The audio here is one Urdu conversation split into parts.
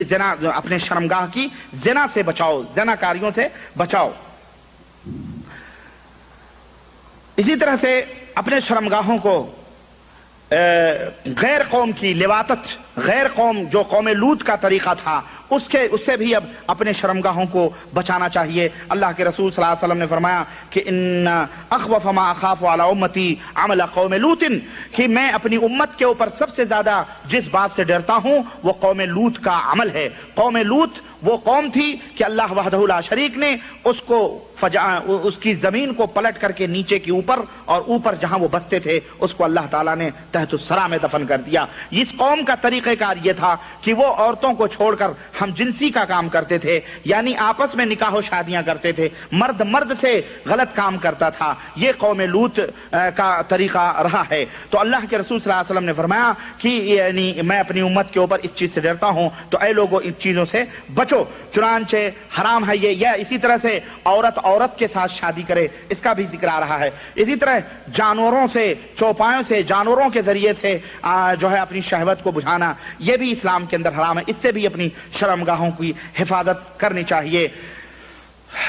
زنا اپنے شرمگاہ کی زنا سے بچاؤ، زناکاریوں سے بچاؤ۔ اسی طرح سے اپنے شرمگاہوں کو غیر قوم کی لواطت، غیر قوم جو قوم لوط کا طریقہ تھا اس سے بھی اب اپنے شرمگاہوں کو بچانا چاہیے۔ اللہ کے رسول صلی اللہ علیہ وسلم نے فرمایا کہ ان اخوف ما اخاف علی امتی عمل قوم لوط، کہ میں اپنی امت کے اوپر سب سے زیادہ جس بات سے ڈرتا ہوں وہ قوم لوط کا عمل ہے۔ قوم لوط وہ قوم تھی کہ اللہ وحدہ لا شریک نے اس کی زمین کو پلٹ کر کے نیچے کی اوپر اور اوپر جہاں وہ بستے تھے اس کو اللہ تعالیٰ نے تحت الثری میں دفن کر دیا۔ اس قوم کا طریقہ کار یہ تھا کہ وہ عورتوں کو چھوڑ کر ہم جنسی کا کام کرتے تھے، یعنی آپس میں نکاح و شادیاں کرتے تھے، مرد مرد سے غلط کام کرتا تھا۔ یہ قوم لوط کا طریقہ رہا ہے۔ تو اللہ کے رسول صلی اللہ علیہ وسلم نے فرمایا کہ یعنی میں اپنی امت کے اوپر اس چیز سے ڈرتا ہوں، تو اے لوگوں ان چیزوں سے بچو۔ چنانچہ حرام ہے یہ، یا اسی طرح سے عورت کے ساتھ شادی کرے، اس کا بھی ذکر آ رہا ہے۔ اسی طرح جانوروں سے، چوپایوں سے، جانوروں کے ذریعے سے جو ہے اپنی شہوت کو بجھانا، یہ بھی اسلام کے اندر حرام ہے۔ اس سے بھی اپنی شرمگاہوں کی حفاظت کرنی چاہیے۔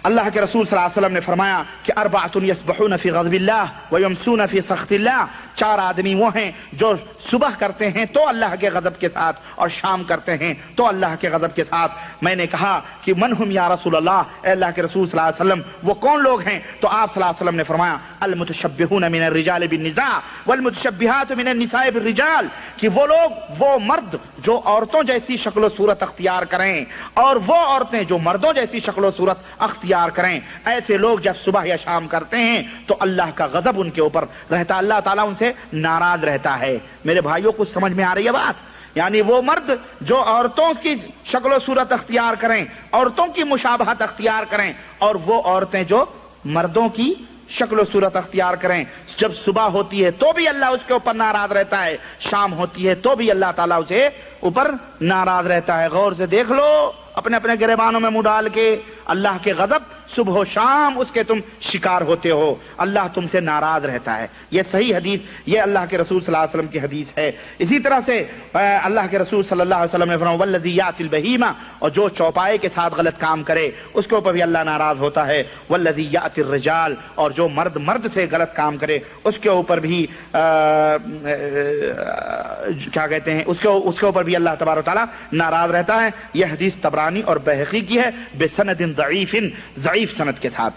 اللہ کے رسول صلی اللہ علیہ وسلم نے فرمایا کہ اربعۃ یسبحون فی غضب اللہ ویمسون فی سخط اللہ، چار آدمی وہ ہیں جو صبح کرتے ہیں تو اللہ کے غضب کے ساتھ اور شام کرتے ہیں تو اللہ کے غضب کے ساتھ۔ میں نے کہا کہ من ہم یا رسول اللہ، اے اللہ کے رسول صلی اللہ علیہ وسلم وہ کون لوگ ہیں؟ تو آپ صلی اللہ علیہ وسلم نے فرمایا المتشبہون من الرجال بالنساء والمتشبہات من النساء بالرجال، کہ وہ لوگ، وہ مرد جو عورتوں جیسی شکل و صورت اختیار کریں اور وہ عورتیں جو مردوں جیسی شکل و صورت اختیار کریں، ایسے لوگ جب صبح یا شام کرتے ہیں تو اللہ کا غضب ان کے اوپر رہتا، اللہ تعالیٰ ان سے ناراض رہتا ہے۔ میرے بھائیوں کو سمجھ میں آ رہی ہے بات؟ یعنی وہ مرد جو عورتوں کی شکل و صورت اختیار کریں، عورتوں کی مشابہت اختیار کریں، اور وہ عورتیں جو مردوں کی شکل و صورت اختیار کریں، جب صبح ہوتی ہے تو بھی اللہ اس کے اوپر ناراض رہتا ہے، شام ہوتی ہے تو بھی اللہ تعالیٰ اسے اوپر ناراض رہتا ہے۔ غور سے دیکھ لو اپنے اپنے گریبانوں میں منہ ڈال کے، اللہ کے غضب صبح و شام اس کے تم شکار ہوتے ہو، اللہ تم سے ناراض رہتا ہے۔ یہ صحیح حدیث، یہ اللہ کے رسول صلی اللہ علیہ وسلم کی حدیث ہے۔ اسی طرح سے اللہ کے رسول صلی اللہ علیہ وسلم نے فرمایا والذی یأتی البہیمہ، اور جو چوپائے کے ساتھ غلط کام کرے اس کے اوپر بھی اللہ ناراض ہوتا ہے۔ والذی یأتی الرجال، اور جو مرد سے غلط کام کرے اس کے اوپر بھی کیا کہتے ہیں، اس کے اوپر بھی اللہ تبارک و تعالیٰ ناراض رہتا ہے۔ یہ حدیث طبرانی اور بہقی کی ہے بسند ضعیف سند کے ساتھ۔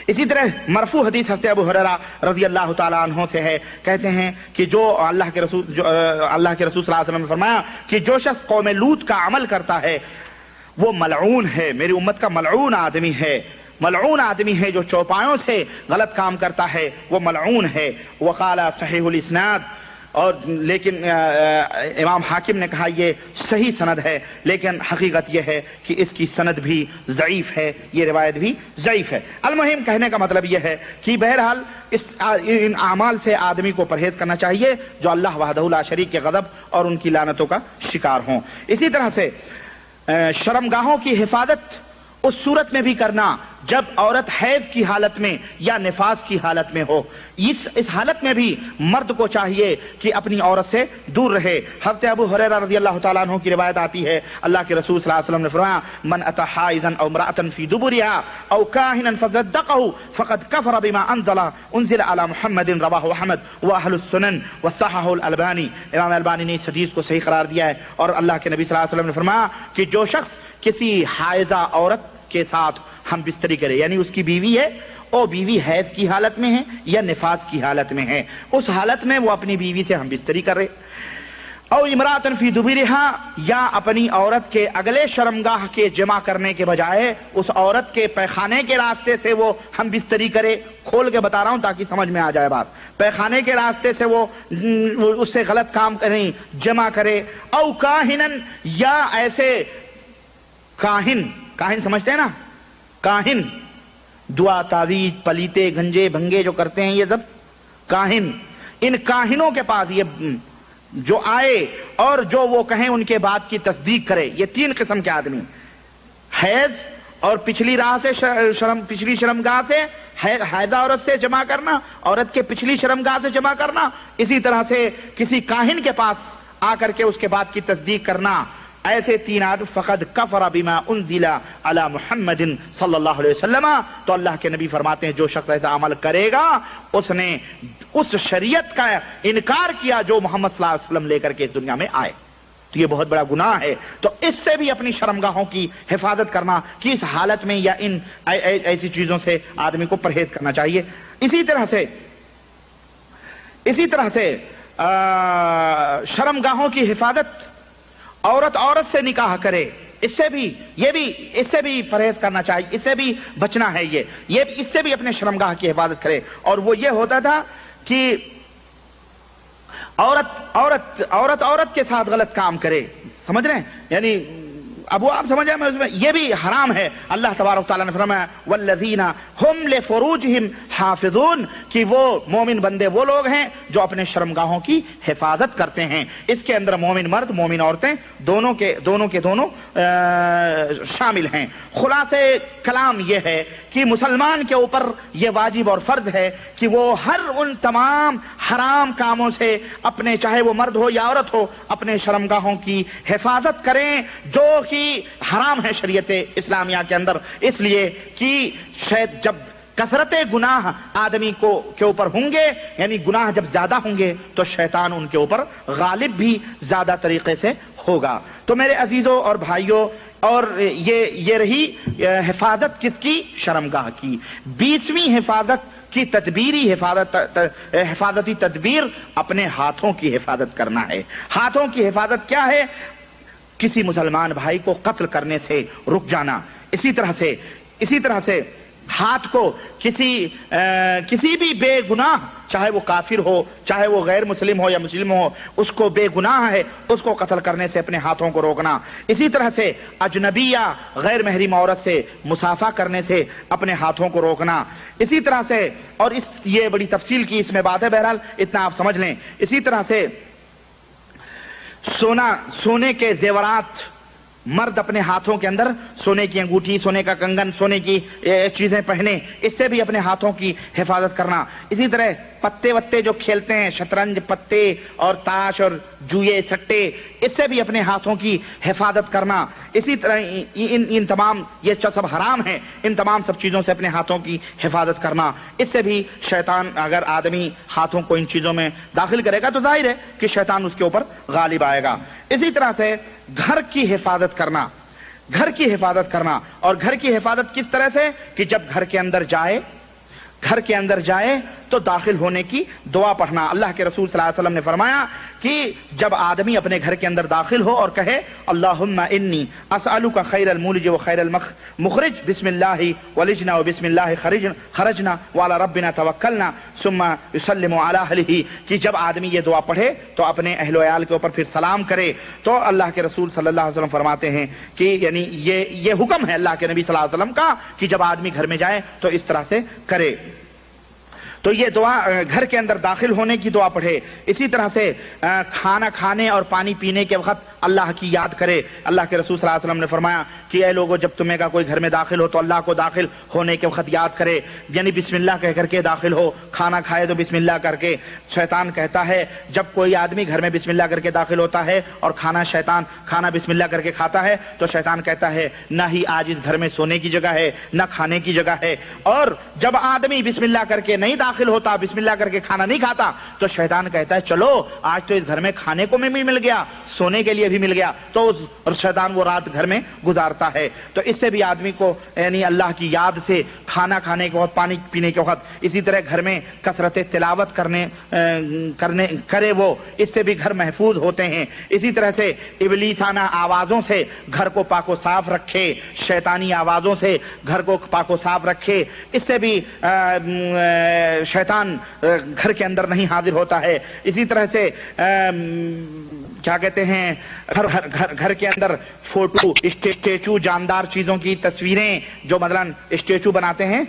اسی طرح مرفوع حدیث حضرت ابو ہریرہ رضی اللہ تعالیٰ عنہ سے ہے، کہتے ہیں کہ جو اللہ کے رسول صلی اللہ علیہ وسلم نے فرمایا کہ جو شخص قوم لوط کا عمل کرتا ہے وہ ملعون ہے، میری امت کا ملعون آدمی ہے۔ ملعون آدمی ہے جو چوپایوں سے غلط کام کرتا ہے، وہ ملعون ہے۔ وقال صحیح الاسناد، اور لیکن امام حاکم نے کہا یہ صحیح سند ہے، لیکن حقیقت یہ ہے کہ اس کی سند بھی ضعیف ہے، یہ روایت بھی ضعیف ہے۔ المہم کہنے کا مطلب یہ ہے کہ بہرحال ان اعمال سے آدمی کو پرہیز کرنا چاہیے جو اللہ وحدہ لا شریک کے غضب اور ان کی لعنتوں کا شکار ہوں۔ اسی طرح سے شرمگاہوں کی حفاظت اس صورت میں بھی کرنا جب عورت حیض کی حالت میں یا نفاس کی حالت میں ہو۔ اس حالت میں بھی مرد کو چاہیے کہ اپنی عورت سے دور رہے۔ حضرت ابو ہریرہ رضی اللہ تعالیٰ عنہ کی روایت آتی ہے، اللہ کے رسول صلی اللہ علیہ وسلم نے فرمایا من اتى حائضا او امرأة في دبرها او كاهنا فصدقه فقد كفر بما انزل على محمد، رواه احمد واهل السنن وصححه الالبانی۔ امام البانی نے اس حدیث کو صحیح قرار دیا ہے، اور اللہ کے نبی صلی اللہ علیہ وسلم نے فرمایا کہ جو شخص کسی حائضہ عورت کے ساتھ ہم بستری کرے، یعنی اس کی بیوی ہے اور بیوی حیض کی حالت میں ہے یا نفاس کی حالت میں ہے، اس حالت میں وہ اپنی بیوی سے ہم بستری کرے، او امرأۃ فی دبرہا، یا اپنی عورت کے اگلے شرمگاہ کے جمع کرنے کے بجائے اس عورت کے پیخانے کے راستے سے وہ ہم بستری کرے۔ کھول کے بتا رہا ہوں تاکہ سمجھ میں آ جائے بات۔ پیخانے کے راستے سے وہ اس سے غلط کام کریں، جمع کرے۔ او کاہنن، یا ایسے کاہن سمجھتے ہیں نا، کاہن دعا تعویذ پلیتے گنجے بھنگے جو کرتے ہیں، یہ سب کاہن، ان کاہنوں کے پاس یہ جو آئے اور جو وہ کہیں ان کے بات کی تصدیق کرے۔ یہ تین قسم کے آدمی، حیض اور پچھلی راہ سے پچھلی شرمگاہ سے حیضہ عورت سے جمع کرنا، عورت کے پچھلی شرمگاہ سے جمع کرنا، اسی طرح سے کسی کاہن کے پاس آ کر کے اس کے بات کی تصدیق کرنا، ایسے 3 آدمی فقد کفر بما انزل علی محمد صلی اللہ علیہ وسلم، تو اللہ کے نبی فرماتے ہیں جو شخص ایسا عمل کرے گا اس نے اس شریعت کا انکار کیا جو محمد صلی اللہ علیہ وسلم لے کر کے اس دنیا میں آئے، تو یہ بہت بڑا گناہ ہے۔ تو اس سے بھی اپنی شرمگاہوں کی حفاظت کرنا کہ اس حالت میں یا ان ایسی چیزوں سے آدمی کو پرہیز کرنا چاہیے۔ اسی طرح سے شرمگاہوں کی حفاظت، عورت سے نکاح کرے، اس سے بھی پرہیز کرنا چاہیے، اس سے بھی بچنا ہے، اس سے بھی اپنے شرمگاہ کی حفاظت کرے۔ اور وہ یہ ہوتا تھا کہ عورت کے ساتھ غلط کام کرے، سمجھ رہے ہیں؟ یعنی اب آپ سمجھ رہے ہیں یہ بھی حرام ہے۔ اللہ تبارک تعالیٰ نے فرمایا والذین ہم لفروجہم حافظون، کہ وہ مومن بندے وہ لوگ ہیں جو اپنے شرمگاہوں کی حفاظت کرتے ہیں۔ اس کے اندر مومن مرد مومن عورتیں دونوں کے دونوں شامل ہیں۔ خلاصے کلام یہ ہے کہ مسلمان کے اوپر یہ واجب اور فرض ہے کہ وہ ہر ان تمام حرام کاموں سے اپنے، چاہے وہ مرد ہو یا عورت ہو، اپنے شرمگاہوں کی حفاظت کریں جو کہ حرام ہے شریعت اسلامیہ کے اندر، اس لیے کہ شاید جب کثرت گناہ آدمی کے اوپر ہوں گے، یعنی گناہ جب زیادہ ہوں گے تو شیطان ان کے اوپر غالب بھی زیادہ طریقے سے ہوگا۔ تو میرے عزیزوں اور بھائیوں، اور یہ رہی حفاظت کس کی؟ شرمگاہ کی۔ 20ویں حفاظت کی حفاظتی تدبیر اپنے ہاتھوں کی حفاظت کرنا ہے۔ ہاتھوں کی حفاظت کیا ہے؟ کسی مسلمان بھائی کو قتل کرنے سے رک جانا، اسی طرح سے ہاتھ کو کسی بھی بے گناہ، چاہے وہ کافر ہو چاہے وہ غیر مسلم ہو یا مسلم ہو، اس کو بے گناہ ہے اس کو قتل کرنے سے اپنے ہاتھوں کو روکنا۔ اسی طرح سے اجنبی یا غیر محرم عورت سے مصافحہ کرنے سے اپنے ہاتھوں کو روکنا۔ اسی طرح سے، اور یہ بڑی تفصیل کی اس میں بات ہے، بہرحال اتنا آپ سمجھ لیں۔ اسی طرح سے سونے کے زیورات، مرد اپنے ہاتھوں کے اندر سونے کی انگوٹھی، سونے کا کنگن، سونے کی چیزیں پہنے، اس سے بھی اپنے ہاتھوں کی حفاظت کرنا۔ اسی طرح پتے وتے جو کھیلتے ہیں، شطرنج، پتے اور تاش اور جوئے سٹے، اس سے بھی اپنے ہاتھوں کی حفاظت کرنا۔ اسی طرح ان تمام، یہ سب حرام ہیں، ان تمام سب چیزوں سے اپنے ہاتھوں کی حفاظت کرنا۔ اس سے بھی شیطان، اگر آدمی ہاتھوں کو ان چیزوں میں داخل کرے گا تو ظاہر ہے کہ شیطان اس کے اوپر غالب آئے گا۔ اسی طرح سے گھر کی حفاظت کرنا، اور گھر کی حفاظت کس طرح سے؟ کہ جب گھر کے اندر جائے تو داخل ہونے کی دعا پڑھنا۔ اللہ کے رسول صلی اللہ علیہ وسلم نے فرمایا کہ جب آدمی اپنے گھر کے اندر داخل ہو اور کہے اللہم انی اسألک خیر المولج و خیر المخرج، بسم اللہ ولجنا و بسم اللہ خرجنا وعلی ربنا توکلنا ثم یسلم علی اہلہ، کہ جب آدمی یہ دعا پڑھے تو اپنے اہل و عیال کے اوپر پھر سلام کرے، تو اللہ کے رسول صلی اللہ علیہ وسلم فرماتے ہیں کہ یعنی یہ حکم ہے اللہ کے نبی صلی اللہ علیہ وسلم کا کہ جب آدمی گھر میں جائے تو اس طرح سے کرے۔ تو یہ دعا گھر کے اندر داخل ہونے کی دعا پڑھے۔ اسی طرح سے کھانا کھانے اور پانی پینے کے وقت اللہ کی یاد کرے۔ اللہ کے رسول صلی اللہ علیہ وسلم نے فرمایا کہ اے لوگو، جب تمہیں کا کوئی گھر میں داخل ہو تو اللہ کو داخل ہونے کے وقت یاد کرے، یعنی بسم اللہ کہہ کر کے داخل ہو، کھانا کھائے تو بسم اللہ کر کے۔ شیطان کہتا ہے جب کوئی آدمی گھر میں بسم اللہ کر کے داخل ہوتا ہے اور کھانا بسم اللہ کر کے کھاتا ہے تو شیطان کہتا ہے نہ ہی آج اس گھر میں سونے کی جگہ ہے نہ کھانے کی جگہ ہے۔ اور جب آدمی بسم اللہ کر کے نہیں داخل ہوتا، بسم اللہ کر کے کھانا نہیں کھاتا، تو شیطان کہتا ہے چلو آج تو اس گھر میں کھانے کو بھی مل گیا، سونے کے لیے بھی مل گیا، تو شیطان وہ رات گھر میں گزارتا ہے۔ تو اس سے بھی آدمی کو یعنی اللہ کی یاد سے کھانا کھانے کے وقت، پانی پینے کے وقت، اسی طرح گھر میں کثرت تلاوت کرے وہ، اس سے بھی گھر محفوظ ہوتے ہیں۔ اسی طرح سے ابلیسانہ آوازوں سے گھر کو پاک و صاف رکھے، شیطانی آوازوں سے گھر کو پاک و صاف رکھے، اس سے بھی شیطان گھر کے اندر نہیں حاضر ہوتا ہے۔ اسی طرح سے کیا کہتے ہیں، گھر کے اندر فوٹو، اسٹیچو، جاندار چیزوں کی تصویریں، جو مثلاً اسٹیچو بناتے ہیں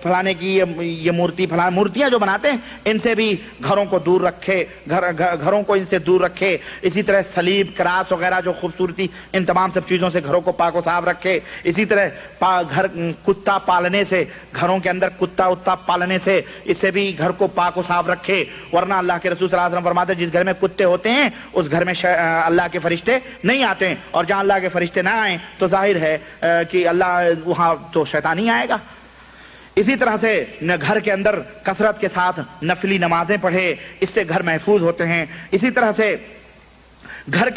فلانے کی، یہ مورتیاں جو بناتے ہیں، ان سے بھی گھروں کو دور رکھے، گھروں کو ان سے دور رکھے۔ اسی طرح سلیب، کراس وغیرہ جو خوبصورتی، ان تمام سب چیزوں سے گھروں کو پاک و صاف رکھے۔ اسی طرح کتا پالنے سے، گھروں کے اندر کتا پالنے سے، اس سے بھی گھر کو پاک و صاف رکھے، ورنہ اللہ کے رسول صلی اللہ علیہ وسلم فرماتے ہیں جس گھر میں کتے ہوتے ہیں اس اس گھر میں اللہ کے فرشتے نہیں آتے، اور جہاں اللہ کے فرشتے نہ آئیں تو ظاہر ہے کہ اللہ وہاں تو شیطان ہی آئے گا۔ اسی طرح سے گھر کے اندر کثرت کے ساتھ نفلی نمازیں پڑھے، اس سے گھر محفوظ ہوتے ہیں۔ اسی طرح سے گھر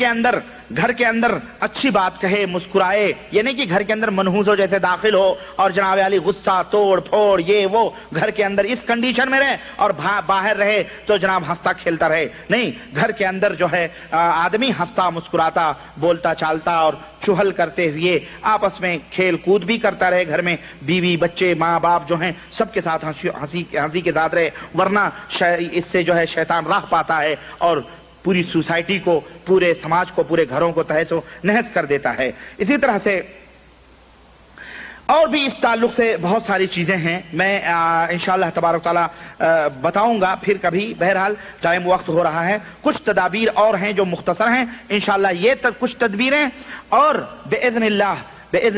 کے اندر اچھی بات کہے، مسکرائے، یہ نہیں کہ گھر کے اندر منحوس ہو جیسے داخل ہو اور جناب علی غصہ توڑ پھوڑ یہ وہ، گھر کے اندر اس کنڈیشن میں رہے اور باہر رہے تو جناب ہنستا کھیلتا رہے۔ نہیں، گھر کے اندر جو ہے آدمی ہنستا مسکراتا بولتا چالتا اور چہل کرتے ہوئے آپس میں کھیل کود بھی کرتا رہے، گھر میں بیوی بچے ماں باپ جو ہیں سب کے ساتھ ہنسی کے ساتھ رہے، ورنہ اس سے جو ہے شیطان راہ پاتا ہے اور پوری سوسائٹی کو، پورے سماج کو، پورے گھروں کو تہس و نہس کر دیتا ہے۔ اسی طرح سے اور بھی اس تعلق سے بہت ساری چیزیں ہیں، میں انشاءاللہ تبارک تعالیٰ بتاؤں گا پھر کبھی، بہرحال ٹائم وقت ہو رہا ہے۔ کچھ تدابیر اور ہیں جو مختصر ہیں، انشاءاللہ یہ کچھ تدبیریں، اور باذن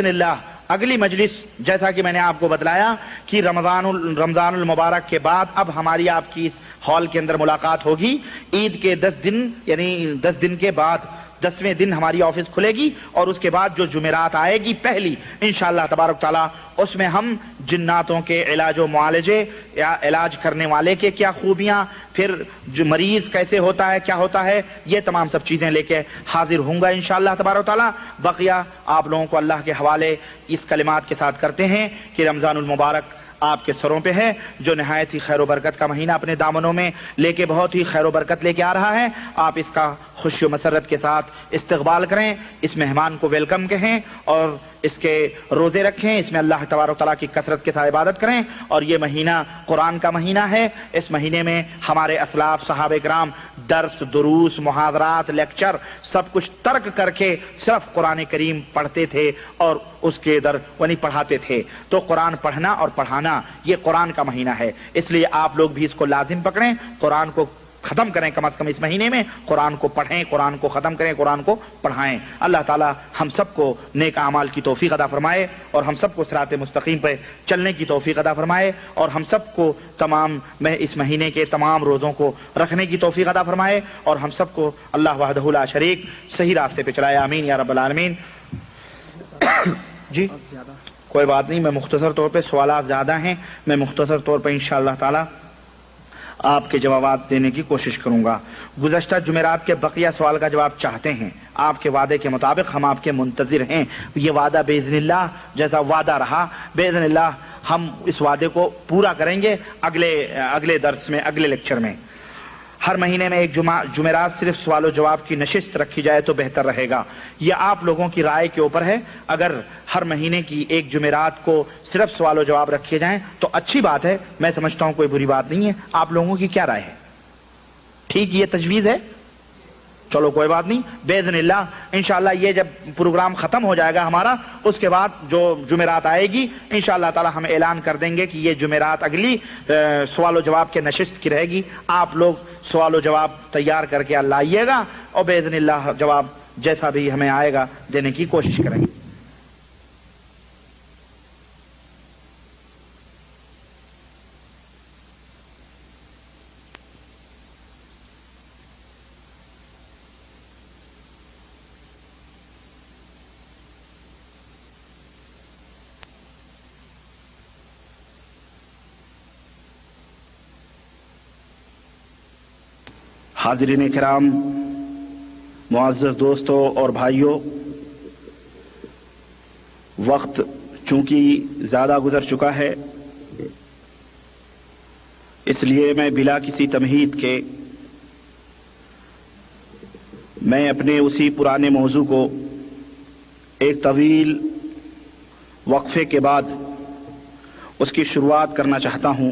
اللہ اگلی مجلس جیسا کہ میں نے آپ کو بتلایا کہ رمضان المبارک کے بعد اب ہماری آپ کی اس ہال کے اندر ملاقات ہوگی، عید کے 10 دن یعنی 10 دن کے بعد 10ویں دن ہماری آفس کھلے گی، اور اس کے بعد جو جمعرات آئے گی پہلی انشاءاللہ تبارک تعالیٰ، اس میں ہم جناتوں کے علاج و معالجے یا علاج کرنے والے کے کیا خوبیاں، پھر جو مریض کیسے ہوتا ہے کیا ہوتا ہے، یہ تمام سب چیزیں لے کے حاضر ہوں گا انشاءاللہ تبارک تعالیٰ۔ بقیہ آپ لوگوں کو اللہ کے حوالے اس کلمات کے ساتھ کرتے ہیں کہ رمضان المبارک آپ کے سروں پہ ہے، جو نہایت ہی خیر و برکت کا مہینہ اپنے دامنوں میں لے کے بہت ہی خیر و برکت لے کے آ رہا ہے۔ آپ اس کا خوشی و مسرت کے ساتھ استقبال کریں، اس مہمان کو ویلکم کہیں اور اس کے روزے رکھیں، اس میں اللہ تبارک تعالیٰ کی کثرت کے ساتھ عبادت کریں۔ اور یہ مہینہ قرآن کا مہینہ ہے، اس مہینے میں ہمارے اسلاف صحابہ کرام درس دروس محاضرات لیکچر سب کچھ ترک کر کے صرف قرآن کریم پڑھتے تھے اور اس کے پڑھاتے تھے۔ تو قرآن پڑھنا اور پڑھانا یہ قرآن کا مہینہ ہے، اس لیے آپ لوگ بھی اس کو لازم پکڑیں، قرآن کو ختم کریں، کم از کم اس مہینے میں قرآن کو پڑھیں، قرآن کو ختم کریں، قرآن کو پڑھائیں۔ اللہ تعالی ہم سب کو نیک اعمال کی توفیق عطا فرمائے اور ہم سب کو صراط مستقیم پہ چلنے کی توفیق عطا فرمائے اور ہم سب کو اس مہینے کے تمام روزوں کو رکھنے کی توفیق عطا فرمائے اور ہم سب کو اللہ وحدہ لا شریک صحیح راستے پہ چلائے، آمین یا رب العالمین۔ جی کوئی بات نہیں، میں مختصر طور پہ سوالات زیادہ ہیں، میں مختصر طور پہ انشاءاللہ تعالی آپ کے جوابات دینے کی کوشش کروں گا۔ گزشتہ جمعرات کے بقیہ سوال کا جواب چاہتے ہیں، آپ کے وعدے کے مطابق ہم آپ کے منتظر ہیں۔ یہ وعدہ باذن اللہ جیسا وعدہ رہا، باذن اللہ ہم اس وعدے کو پورا کریں گے اگلے درس میں، اگلے لیکچر میں۔ ہر مہینے میں ایک جمعرات صرف سوال و جواب کی نشست رکھی جائے تو بہتر رہے گا۔ یہ آپ لوگوں کی رائے کے اوپر ہے، اگر ہر مہینے کی ایک جمعرات کو صرف سوال و جواب رکھے جائیں تو اچھی بات ہے، میں سمجھتا ہوں کوئی بری بات نہیں ہے۔ آپ لوگوں کی کیا رائے ہے؟ ٹھیک یہ تجویز ہے؟ چلو کوئی بات نہیں، باذن اللہ انشاءاللہ یہ جب پروگرام ختم ہو جائے گا ہمارا، اس کے بعد جو جمعرات آئے گی انشاءاللہ تعالی ہم اعلان کر دیں گے کہ یہ جمعرات اگلی سوال و جواب کے نشست کی رہے گی۔ آپ لوگ سوال و جواب تیار کر کے اللہ آئیے گا اور باذن اللہ جواب جیسا بھی ہمیں آئے گا دینے کی کوشش کریں گے۔ حاضرین کرام، معزز دوستوں اور بھائیوں، وقت چونکہ زیادہ گزر چکا ہے، اس لیے میں بلا کسی تمہید کے میں اپنے اسی پرانے موضوع کو ایک طویل وقفے کے بعد اس کی شروعات کرنا چاہتا ہوں۔